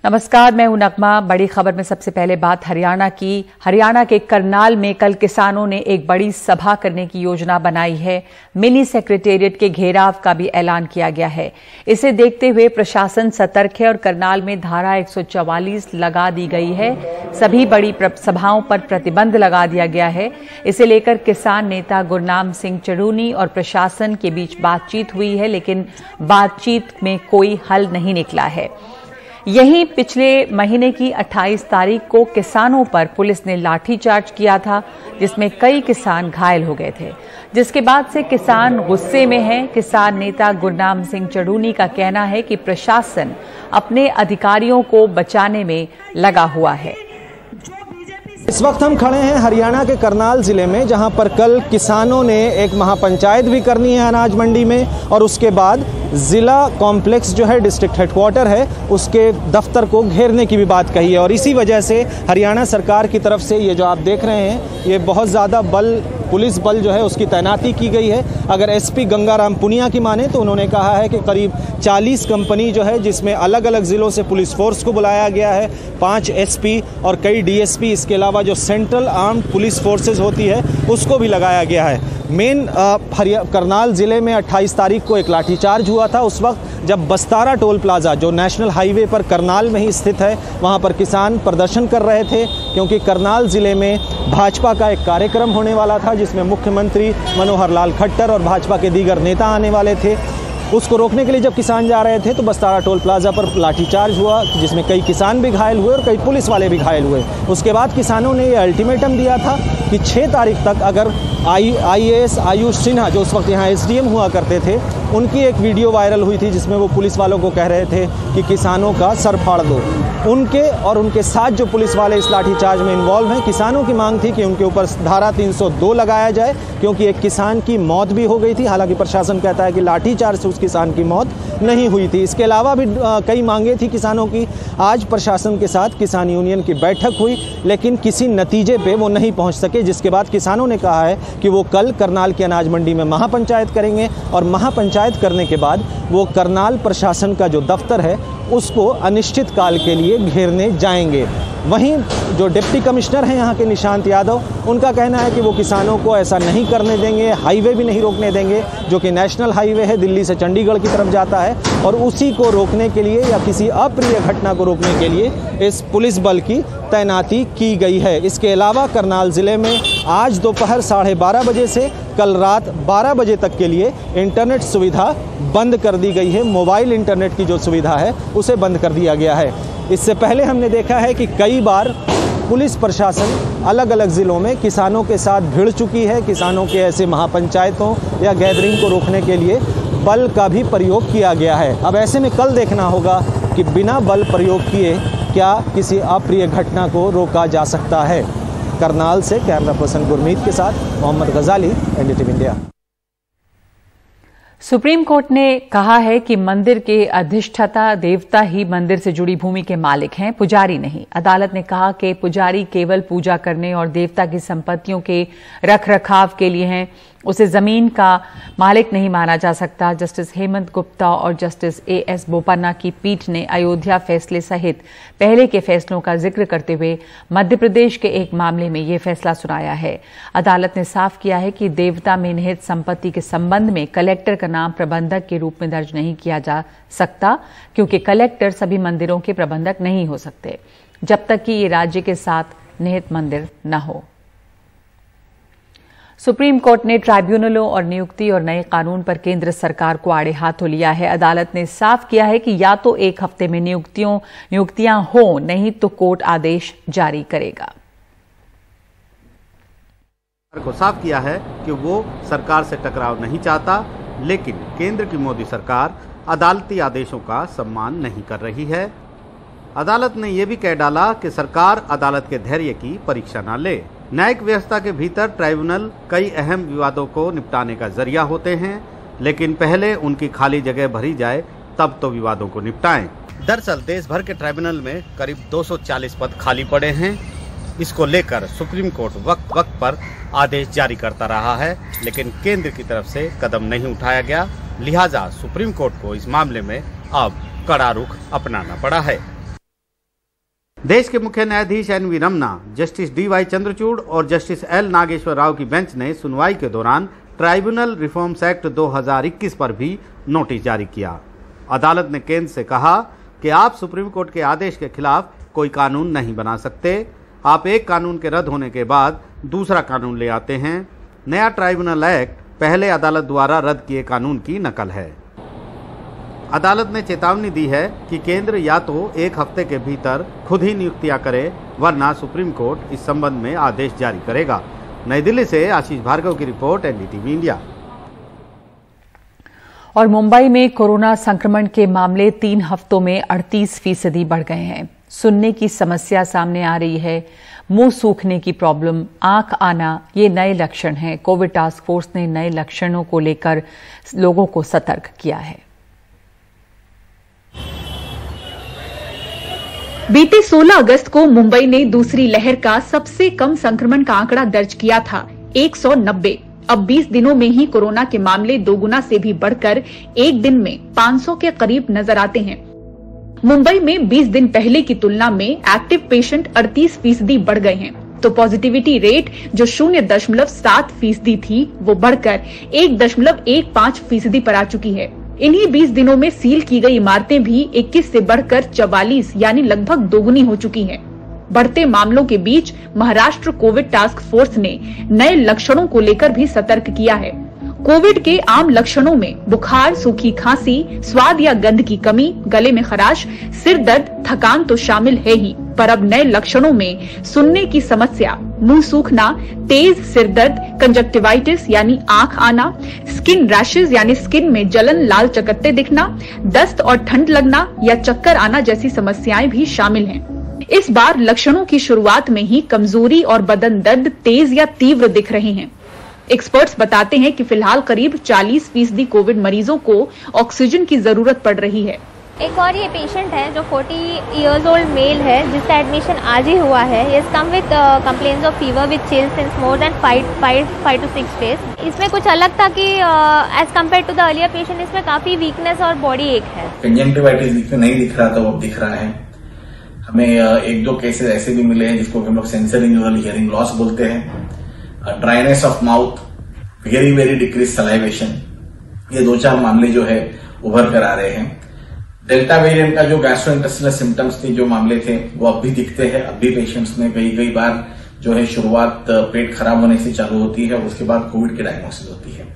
नमस्कार, मैं हूं नगमा। बड़ी खबर में सबसे पहले बात हरियाणा की। हरियाणा के करनाल में कल किसानों ने एक बड़ी सभा करने की योजना बनाई है। मिनी सेक्रेटेरिएट के घेराव का भी ऐलान किया गया है। इसे देखते हुए प्रशासन सतर्क है और करनाल में धारा 144 लगा दी गई है। सभी बड़ी सभाओं पर प्रतिबंध लगा दिया गया है। इसे लेकर किसान नेता गुरनाम सिंह चड़ूनी और प्रशासन के बीच बातचीत हुई है, लेकिन बातचीत में कोई हल नहीं निकला है। यहीं पिछले महीने की 28 तारीख को किसानों पर पुलिस ने लाठीचार्ज किया था, जिसमें कई किसान घायल हो गए थे, जिसके बाद से किसान गुस्से में हैं। किसान नेता गुरनाम सिंह चड़ूनी का कहना है कि प्रशासन अपने अधिकारियों को बचाने में लगा हुआ है। इस वक्त हम खड़े हैं हरियाणा के करनाल जिले में, जहां पर कल किसानों ने एक महापंचायत भी करनी है अनाज मंडी में, और उसके बाद जिला कॉम्प्लेक्स जो है, डिस्ट्रिक्ट हेडक्वार्टर है, उसके दफ्तर को घेरने की भी बात कही है। और इसी वजह से हरियाणा सरकार की तरफ से ये जो आप देख रहे हैं, ये बहुत ज़्यादा पुलिस बल जो है उसकी तैनाती की गई है। अगर एसपी गंगाराम पुनिया की माने तो उन्होंने कहा है कि करीब 40 कंपनी जो है, जिसमें अलग अलग ज़िलों से पुलिस फोर्स को बुलाया गया है, 5 एसपी और कई डीएसपी, इसके अलावा जो सेंट्रल आर्म्ड पुलिस फोर्सेज होती है उसको भी लगाया गया है। मेन करनाल ज़िले में 28 तारीख को एक लाठीचार्ज हुआ था, उस वक्त जब बस्तारा टोल प्लाजा जो नेशनल हाईवे पर करनाल में ही स्थित है, वहां पर किसान प्रदर्शन कर रहे थे, क्योंकि करनाल ज़िले में भाजपा का एक कार्यक्रम होने वाला था जिसमें मुख्यमंत्री मनोहर लाल खट्टर और भाजपा के दीगर नेता आने वाले थे। उसको रोकने के लिए जब किसान जा रहे थे तो बस्तारा टोल प्लाजा पर लाठीचार्ज हुआ, जिसमें कई किसान भी घायल हुए और कई पुलिस वाले भी घायल हुए। उसके बाद किसानों ने ये अल्टीमेटम दिया था कि 6 तारीख तक अगर IAS आयुष सिन्हा, जो उस वक्त यहाँ SDM हुआ करते थे, उनकी एक वीडियो वायरल हुई थी जिसमें वो पुलिस वालों को कह रहे थे कि किसानों का सर फाड़ दो। उनके और उनके साथ जो पुलिस वाले इस लाठीचार्ज में इन्वॉल्व हैं, किसानों की मांग थी कि उनके ऊपर धारा 302 लगाया जाए, क्योंकि एक किसान की मौत भी हो गई थी। हालांकि प्रशासन कहता है कि लाठीचार्ज से उस किसान की मौत नहीं हुई थी। इसके अलावा भी कई मांगे थी किसानों की। आज प्रशासन के साथ किसान यूनियन की बैठक हुई, लेकिन किसी नतीजे पे वो नहीं पहुंच सके, जिसके बाद किसानों ने कहा है कि वो कल करनाल की अनाज मंडी में महापंचायत करेंगे, और महापंचायत करने के बाद वो करनाल प्रशासन का जो दफ्तर है उसको अनिश्चित काल के लिए घेरने जाएंगे। वहीं जो डिप्टी कमिश्नर हैं यहाँ के निशांत यादव, उनका कहना है कि वो किसानों को ऐसा नहीं करने देंगे, हाईवे भी नहीं रोकने देंगे, जो कि नेशनल हाईवे है, दिल्ली से चंडीगढ़ की तरफ जाता है, और उसी को रोकने के लिए या किसी अप्रिय घटना को रोकने के लिए इस पुलिस बल की तैनाती की गई है। इसके अलावा करनाल ज़िले में आज दोपहर 12:30 बजे से कल रात 12 बजे तक के लिए इंटरनेट सुविधा बंद कर दी गई है। मोबाइल इंटरनेट की जो सुविधा है उसे बंद कर दिया गया है। इससे पहले हमने देखा है कि कई बार पुलिस प्रशासन अलग अलग ज़िलों में किसानों के साथ भिड़ चुकी है। किसानों के ऐसे महापंचायतों या गैदरिंग को रोकने के लिए बल का भी प्रयोग किया गया है। अब ऐसे में कल देखना होगा कि बिना बल प्रयोग किए क्या किसी अप्रिय घटना को रोका जा सकता है। करनाल से कैमरा पर्सन गुरमीत के साथ मोहम्मद गजाली, NDTV इंडिया। सुप्रीम कोर्ट ने कहा है कि मंदिर के अधिष्ठाता देवता ही मंदिर से जुड़ी भूमि के मालिक हैं, पुजारी नहीं। अदालत ने कहा कि पुजारी केवल पूजा करने और देवता की संपत्तियों के रखरखाव के लिए हैं, उसे जमीन का मालिक नहीं माना जा सकता। जस्टिस हेमंत गुप्ता और जस्टिस AS बोपन्ना की पीठ ने अयोध्या फैसले सहित पहले के फैसलों का जिक्र करते हुए मध्य प्रदेश के एक मामले में यह फैसला सुनाया है। अदालत ने साफ किया है कि देवता में निहित संपत्ति के संबंध में कलेक्टर का नाम प्रबंधक के रूप में दर्ज नहीं किया जा सकता, क्योंकि कलेक्टर सभी मंदिरों के प्रबंधक नहीं हो सकते जब तक कि ये राज्य के साथ निहित मंदिर न हो। सुप्रीम कोर्ट ने ट्राइब्यूनलों और नियुक्ति और नए कानून पर केंद्र सरकार को आड़े हाथों लिया है। अदालत ने साफ किया है कि या तो 1 हफ्ते में नियुक्तियां हो, नहीं तो कोर्ट आदेश जारी करेगा। को साफ किया है कि वो सरकार से टकराव नहीं चाहता, लेकिन केंद्र की मोदी सरकार अदालती आदेशों का सम्मान नहीं कर रही है। अदालत ने यह भी कह डाला कि सरकार अदालत के धैर्य की परीक्षा न ले। न्यायिक व्यवस्था के भीतर ट्राइब्यूनल कई अहम विवादों को निपटाने का जरिया होते हैं, लेकिन पहले उनकी खाली जगह भरी जाए तब तो विवादों को निपटाएं। दरअसल देश भर के ट्राइब्यूनल में करीब 240 पद खाली पड़े हैं। इसको लेकर सुप्रीम कोर्ट वक्त वक्त पर आदेश जारी करता रहा है, लेकिन केंद्र की तरफ से कदम नहीं उठाया गया। लिहाजा सुप्रीम कोर्ट को इस मामले में अब कड़ा रुख अपनाना पड़ा है। देश के मुख्य न्यायाधीश N V. Ramana, justice D Y. Chandrachud और जस्टिस एल. नागेश्वर राव की बेंच ने सुनवाई के दौरान ट्राइब्यूनल रिफॉर्म्स एक्ट 2021 पर भी नोटिस जारी किया। अदालत ने केंद्र से कहा कि आप सुप्रीम कोर्ट के आदेश के खिलाफ कोई कानून नहीं बना सकते। आप एक कानून के रद्द होने के बाद दूसरा कानून ले आते हैं। नया ट्राइब्यूनल एक्ट पहले अदालत द्वारा रद्द किए कानून की नकल है। अदालत ने चेतावनी दी है कि केंद्र या तो एक हफ्ते के भीतर खुद ही नियुक्तियां करे, वरना सुप्रीम कोर्ट इस संबंध में आदेश जारी करेगा। नई दिल्ली से आशीष भार्गव की रिपोर्ट, एनडीटीवी इंडिया। और मुंबई में कोरोना संक्रमण के मामले 3 हफ्तों में 38% बढ़ गए हैं। सुनने की समस्या सामने आ रही है, मुंह सूखने की प्रॉब्लम, आंख आना, ये नए लक्षण हैं। कोविड टास्क फोर्स ने नए लक्षणों को लेकर लोगों को सतर्क किया है। बीते 16 अगस्त को मुंबई ने दूसरी लहर का सबसे कम संक्रमण का आंकड़ा दर्ज किया था, 190। अब 20 दिनों में ही कोरोना के मामले दोगुना से भी बढ़कर एक दिन में 500 के करीब नजर आते हैं। मुंबई में 20 दिन पहले की तुलना में एक्टिव पेशेंट 38% बढ़ गए हैं, तो पॉजिटिविटी रेट जो 0.7% थी वो बढ़कर 1.15% पर आ चुकी है। इन्हीं 20 दिनों में सील की गई इमारतें भी 21 से बढ़कर 44 यानी लगभग दोगुनी हो चुकी हैं। बढ़ते मामलों के बीच महाराष्ट्र कोविड टास्क फोर्स ने नए लक्षणों को लेकर भी सतर्क किया है। कोविड के आम लक्षणों में बुखार, सूखी खांसी, स्वाद या गंध की कमी, गले में खराश, सिर दर्द, थकान तो शामिल है ही, पर अब नए लक्षणों में सुनने की समस्या, मुंह सूखना, तेज सिर दर्द, कंजक्टिवाइटिस यानी आंख आना, स्किन रैशेज यानी स्किन में जलन, लाल चकत्ते दिखना, दस्त और ठंड लगना या चक्कर आना जैसी समस्याएं भी शामिल हैं। इस बार लक्षणों की शुरुआत में ही कमजोरी और बदन दर्द तेज या तीव्र दिख रहे हैं। एक्सपर्ट्स बताते हैं कि फिलहाल करीब 40% कोविड मरीजों को ऑक्सीजन की जरूरत पड़ रही है। एक और ये पेशेंट है जो 40 इयर्स ओल्ड मेल है, जिसका एडमिशन आज ही हुआ है। ये come with complaints of fever with chills since more than 5 to 6 days. इसमें कुछ अलग था कि as compared to the earlier patient इसमें काफी वीकनेस और बॉडी एक है। कंजक्टिवाइटिस नहीं दिख रहा था, वो अब दिख रहा है। हमें 1-2 केसेस ऐसे भी मिले हैं जिसको हम लोग सेंसरी न्यूरल हियरिंग लॉस बोलते हैं। Dryness of mouth, very very decrease salivation, ये 2-4 मामले जो है उभर कर आ रहे हैं। डेल्टा वेरिएंट का जो गैस्ट्रोइंटेस्टिनल सिम्टम्स के जो मामले थे वो अब भी दिखते हैं। अब भी पेशेंट्स में कई बार जो है शुरुआत पेट खराब होने से चालू होती है, उसके बाद कोविड की डायग्नोसिस होती है।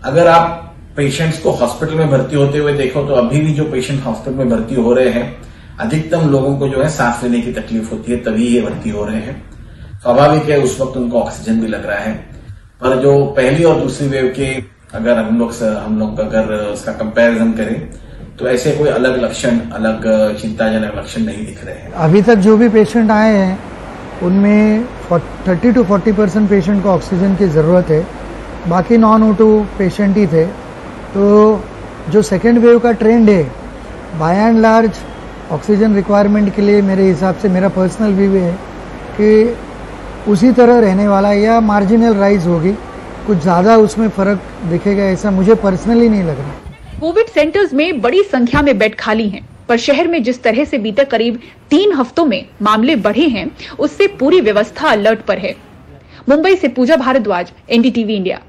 अगर आप पेशेंट्स को हॉस्पिटल में भर्ती होते हुए देखो तो अभी भी जो पेशेंट हॉस्पिटल में भर्ती हो रहे हैं, अधिकतम लोगों को जो है सांस लेने की तकलीफ होती है, तभी ये भर्ती हो रहे हैं। स्वाभाविक है उस वक्त उनको ऑक्सीजन भी लग रहा है, पर जो पहली और दूसरी वेव के अगर हम लोग अगर उसका कंपैरिजन करें तो ऐसे कोई अलग लक्षण, अलग चिंताजनक लक्षण नहीं दिख रहे हैं। अभी तक जो भी पेशेंट आए हैं उनमें 30 to 40% पेशेंट को ऑक्सीजन की ज़रूरत है, बाकी नॉन-O2 पेशेंट ही थे। तो जो सेकेंड वेव का ट्रेंड है, by and large oxygen requirement के लिए मेरे हिसाब से मेरा पर्सनल व्यू है कि उसी तरह रहने वाला या मार्जिनल राइज होगी, कुछ ज़्यादा उसमें फ़र्क दिखेगा ऐसा मुझे पर्सनली नहीं लग रहा। कोविड सेंटर्स में बड़ी संख्या में बेड खाली हैं, पर शहर में जिस तरह से बीते करीब 3 हफ्तों में मामले बढ़े हैं, उससे पूरी व्यवस्था अलर्ट पर है। मुंबई से पूजा भारद्वाज, एनडीटीवी इंडिया।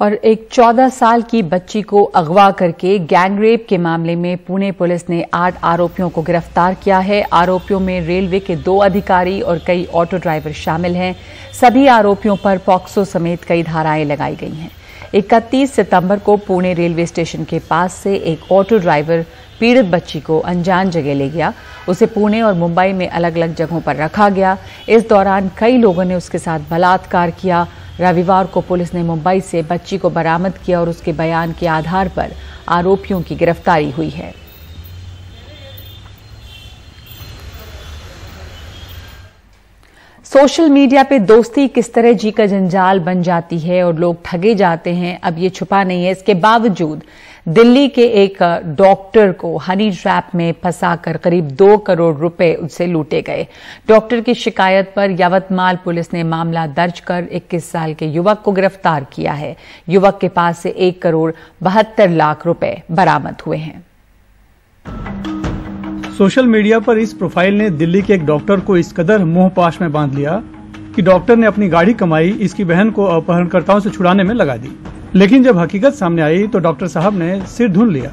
और एक 14 साल की बच्ची को अगवा करके गैंगरेप के मामले में पुणे पुलिस ने 8 आरोपियों को गिरफ्तार किया है। आरोपियों में रेलवे के 2 अधिकारी और कई ऑटो ड्राइवर शामिल हैं। सभी आरोपियों पर पॉक्सो समेत कई धाराएं लगाई गई हैं। 31 सितंबर को पुणे रेलवे स्टेशन के पास से एक ऑटो ड्राइवर पीड़ित बच्ची को अनजान जगह ले गया। उसे पुणे और मुंबई में अलग अलग जगहों पर रखा गया। इस दौरान कई लोगों ने उसके साथ बलात्कार किया। रविवार को पुलिस ने मुंबई से बच्ची को बरामद किया और उसके बयान के आधार पर आरोपियों की गिरफ्तारी हुई है। सोशल मीडिया पे दोस्ती किस तरह जी का जंजाल बन जाती है और लोग ठगे जाते हैं, अब ये छुपा नहीं है। इसके बावजूद दिल्ली के एक डॉक्टर को हनी ट्रैप में फंसाकर करीब 2 करोड़ रुपए उससे लूटे गए। डॉक्टर की शिकायत पर यवतमाल पुलिस ने मामला दर्ज कर 21 साल के युवक को गिरफ्तार किया है। युवक के पास से 1 करोड़ 72 लाख रुपए बरामद हुए हैं। सोशल मीडिया पर इस प्रोफाइल ने दिल्ली के एक डॉक्टर को इस कदर मोहपाश में बांध लिया कि डॉक्टर ने अपनी गाड़ी कमाई इसकी बहन को अपहरणकर्ताओं से छुड़ाने में लगा दी। लेकिन जब हकीकत सामने आई तो डॉक्टर साहब ने सिर ढूंढ लिया।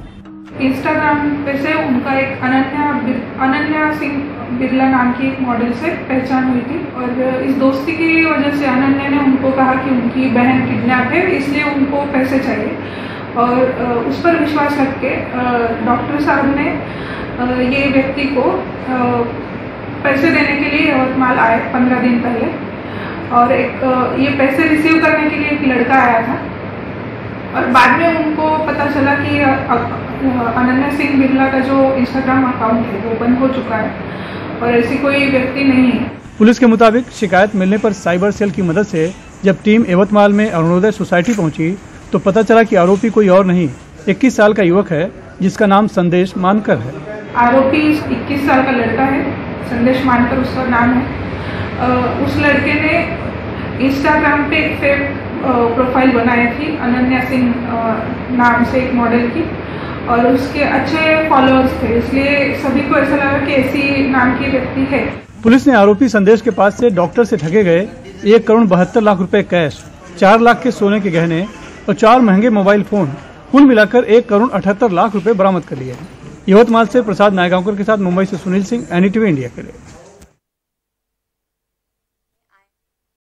इंस्टाग्राम पे से उनका एक अनन्या सिंह बिरला नाम की एक मॉडल से पहचान हुई थी और इस दोस्ती की वजह से अनन्या ने उनको कहा कि उनकी बहन किडनैप है, इसलिए उनको पैसे चाहिए और उस पर विश्वास रख के डॉक्टर साहब ने ये व्यक्ति को पैसे देने के लिए यवतमाल आए 15 दिन पहले और ये पैसे रिसीव करने के लिए एक लड़का आया था और बाद में उनको पता चला कि अनन्या सिंह बिरला का जो इंस्टाग्राम अकाउंट है वो बंद हो चुका है और ऐसी कोई व्यक्ति नहीं है। पुलिस के मुताबिक शिकायत मिलने पर साइबर सेल की मदद से जब टीम यवतमाल में अरुणोदय सोसाइटी पहुंची तो पता चला कि आरोपी कोई और नहीं 21 साल का युवक है जिसका नाम संदेश मानकर है। आरोपी 21 साल का लड़का है, संदेश मानकर उसका नाम है। उस लड़के ने इंस्टाग्राम पे एक फेक प्रोफाइल बनाई थी अनन्या सिंह नाम से एक मॉडल की और उसके अच्छे फॉलोअर्स थे, इसलिए सभी को ऐसा लगा कि ऐसी नाम की व्यक्ति है। पुलिस ने आरोपी संदेश के पास से डॉक्टर से ठगे गए 1 करोड़ 72 लाख रुपए कैश, 4 लाख के सोने के गहने और 4 महंगे मोबाइल फोन, कुल मिलाकर 1 करोड़ 78 लाख रुपए बरामद कर लिए। यवतमाल से प्रसाद नायगांवकर के साथ मुंबई से सुनील सिंह, NDTV इंडिया के लिए।